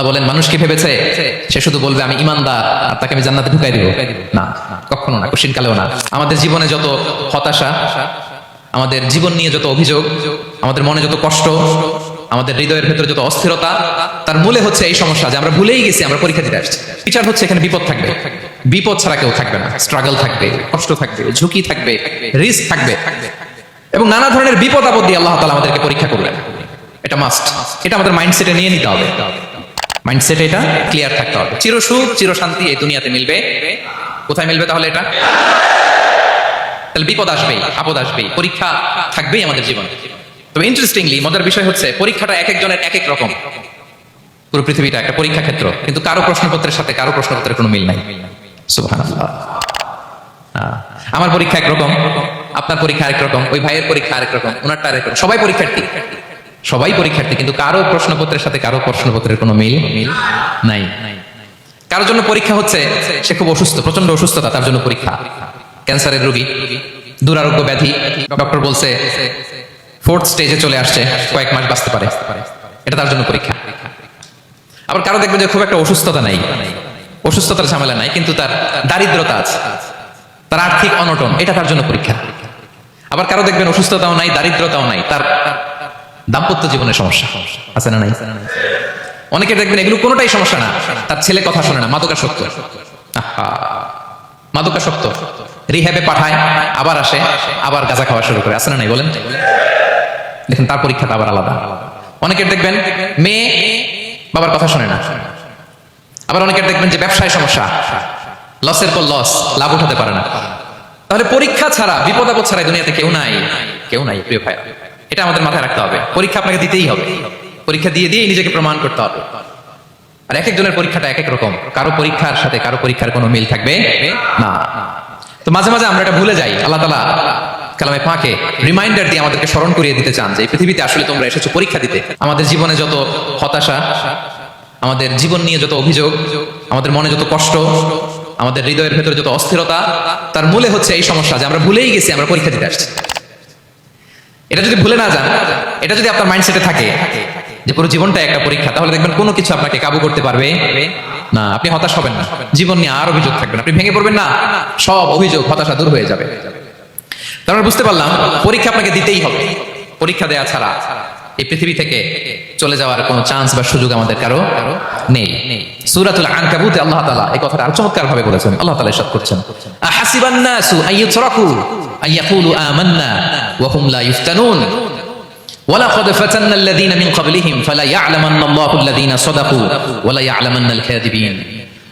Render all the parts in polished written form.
আল্লাহ বলেন মানুষ কি ভেবেছে সে শুধু বলবে আমি ইমানদার আর তাকে আমি জান্নাতে ঢুকাই দিব? না, কখনো না, কোশ্চিন কালেও না। আমাদের জীবনে যত হতাশা, আমাদের জীবন নিয়ে যত অভিযোগ, আমাদের মনে যত কষ্ট, আমাদের হৃদয়ের ভেতরে যত অস্থিরতা, তার মূলে হচ্ছে এই সমস্যা যে আমরা ভুলেই গেছি আমরা পরীক্ষা দিতে আসছি। বিচার হচ্ছে এখানে বিপদ থাকবে, বিপদ ছাড়া কেউ থাকবে না। স্ট্রাগল থাকবে, কষ্ট থাকবে, ঝুঁকি থাকবে, রিস্ক থাকবে, এবং নানা ধরনের বিপদ আপদ দিয়ে আল্লাহ তাআলা আমাদেরকে পরীক্ষা করবেন। এটা মাস্ট, এটা আমাদের মাইন্ডসেটে নিয়ে নিতে হবে। মাইন্ডসেটে এটা ক্লিয়ার থাকতে হবে। চিরসুখ চিরশান্তি এই দুনিয়াতে মিলবে, কোথায় মিলবে তাহলে? এটা তাহলে বিপদ আসবেই, আপদ আসবেই, পরীক্ষা থাকবেই আমাদের জীবনে। তবে ইন্টারেস্টিংলি মজার বিষয় হচ্ছে পরীক্ষাটা এক একজনের এক এক রকম। পুরো পৃথিবীটা একটা পরীক্ষা ক্ষেত্র, কিন্তু কারো প্রশ্নপত্রের সাথে কারো প্রশ্নপত্রের কোনো মিল নাই। সুবহানাল্লাহ। আমার পরীক্ষা একরকম, আপনার পরীক্ষা আরেক রকম, ওই ভাইয়ের পরীক্ষা আরেক রকম, ওনারটা আরেক রকম। সবাই পরীক্ষার্থী, সবাই পরীক্ষার্থী, কিন্তু কারো প্রশ্নপত্রের সাথে কারো প্রশ্নপত্রের কোনো মিল নাই। কারোর জন্য পরীক্ষা হচ্ছে সে খুব অসুস্থ, প্রচন্ড অসুস্থতা, তার জন্য পরীক্ষা। ক্যান্সারের রোগী, দুরারোগ্য ব্যাধি, ডক্টর বলছে 4th স্টেজে চলে আসছে, কয়েক মাস বাঁচতে পারে, এটা তার জন্য পরীক্ষা। আবার কারো দেখবেন যে খুব একটা অসুস্থতা নাই, অসুস্থতার ঝামেলা নাই, কিন্তু তার দারিদ্রতা আছে, তার আর্থিক অনটন, এটা তার জন্য পরীক্ষা। আবার কারো দেখবেন অসুস্থতাও নাই, দারিদ্রতাও নাই, তার দাম্পত্য জীবনের সমস্যা আছে না নাই? অনেকে দেখবেন এগুলো কোনোটাই সমস্যা না, তার ছেলে কথা শোনে না, মাদকাসক্ত, মাদকাসক্ত, রিহ্যাবে পাঠায়, আবার আসে, আবার গাঁজা খাওয়া শুরু করে, আছে না নাই বলেন? দেখেন তার পরীক্ষাটা আবার আলাদা। অনেকের দেখবেন মেয়ে বাবার কথা শোনে না। আবার অনেকের দেখবেন যে ব্যবসায় সমস্যা, লসের পর লস, লাভ উঠাতে পারে না। তাহলে পরীক্ষা ছাড়া, বিপদ আপদ ছাড়া দুনিয়াতে কেউ নাই, কেউ নাই প্রিয় ভাইরা। এটা আমাদের মাথায় রাখতে হবে। পরীক্ষা আপনাকে দিতেই হবে, পরীক্ষা দিয়ে দিয়ে নিজেকে প্রমাণ করতে হবে। আর এক একজনের পরীক্ষাটা এক এক রকম, কারো পরীক্ষার সাথে কারো পরীক্ষার কোনো মিল থাকবে না। তো মাঝে মাঝে আমরা এটা ভুলে যাই। আল্লাহ তাআলা কালামে পাকে রিমাইন্ডার দিয়ে আমাদেরকে স্মরণ করিয়ে দিতে চান যে এই পৃথিবীতে আসলে তোমরা এসেছো পরীক্ষা দিতে। আমাদের জীবনে যত হতাশা, আমাদের জীবন নিয়ে যত অভিযোগ, আমাদের মনে যত কষ্ট, আমাদের হৃদয়ের ভেতরে যত অস্থিরতা, তার মূলে হচ্ছে এই সমস্যা যে আমরা ভুলেই গেছি আমরা পরীক্ষা দিতে আসছি। এটা যদি ভুলে না যান, এটা যদি আপনার মাইন্ডসেটে থাকে যে পুরো জীবনটা একটা পরীক্ষা, তাহলে দেখবেন কোনো কিছু আপনাকে কাবু করতে পারবে না। আপনি হতাশ হবেন না, জীবন নিয়ে আর অভিযোগ থাকবে না, আপনি ভেঙে পড়বেন না, সব অভিযোগ হতাশা দূর হয়ে যাবে। তারপর বুঝতে পারলাম পরীক্ষা আপনাকে দিতেই হবে। পরীক্ষা দেয়া ছাড়া এই পৃথিবী থেকে চলে যাওয়ার কোনো চান্স বা সুযোগ আমাদের কারো নেই। সূরাতুল আনকাবুতে আল্লাহ তাআলা এই কথাটা আরো চমৎকার ভাবে বলেছেন। আল্লাহ তাআলা ইরশাদ করছেন, আহাসিবান নাসু আইয়ুতরাকু আইয়াকুলু আমান্না ওয়া হুম লা ইফতানুন ওয়ালাকাদ ফাতান্না আল্লাযীনা মিন ক্বাবলিহিম ফালা ইয়া'লামান্না আল্লাহু আল্লাযীনা সাদাকু ওয়া লা ইয়া'লামান্নাল কাযিবিন।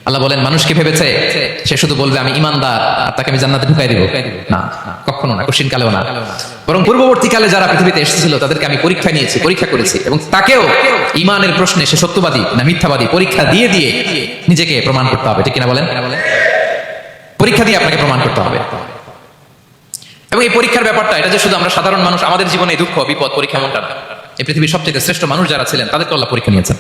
আল্লাহ বলেন মানুষ কি ভেবেছে সে শুধু বলবে আমি ইমানদার আর তাকে আমি জান্নাতে ঢুকাই দিব? না, কখনো না, কোশ্চিন কালেও না। বরং পূর্ববর্তীকালে যারা পৃথিবীতে এসেছিল তাদেরকে আমি পরীক্ষা নিয়েছি, পরীক্ষা করেছি, এবং তাকেও ইমানের প্রশ্নে সে সত্যবাদী না মিথ্যাবাদী পরীক্ষা দিয়ে দিয়ে নিজেকে প্রমাণ করতে হবে। ঠিক কিনা বলেন? পরীক্ষা দিয়ে আপনাকে প্রমাণ করতে হবে। এবং এই পরীক্ষার ব্যাপারটা, এটা যে শুধু আমরা সাধারণ মানুষ আমাদের জীবনে দুঃখ বিপদ পরীক্ষা, এমনটা না। এই পৃথিবীর সবচেয়ে শ্রেষ্ঠ মানুষ যারা ছিলেন তাদেরকে আল্লাহ পরীক্ষা নিয়েছেন।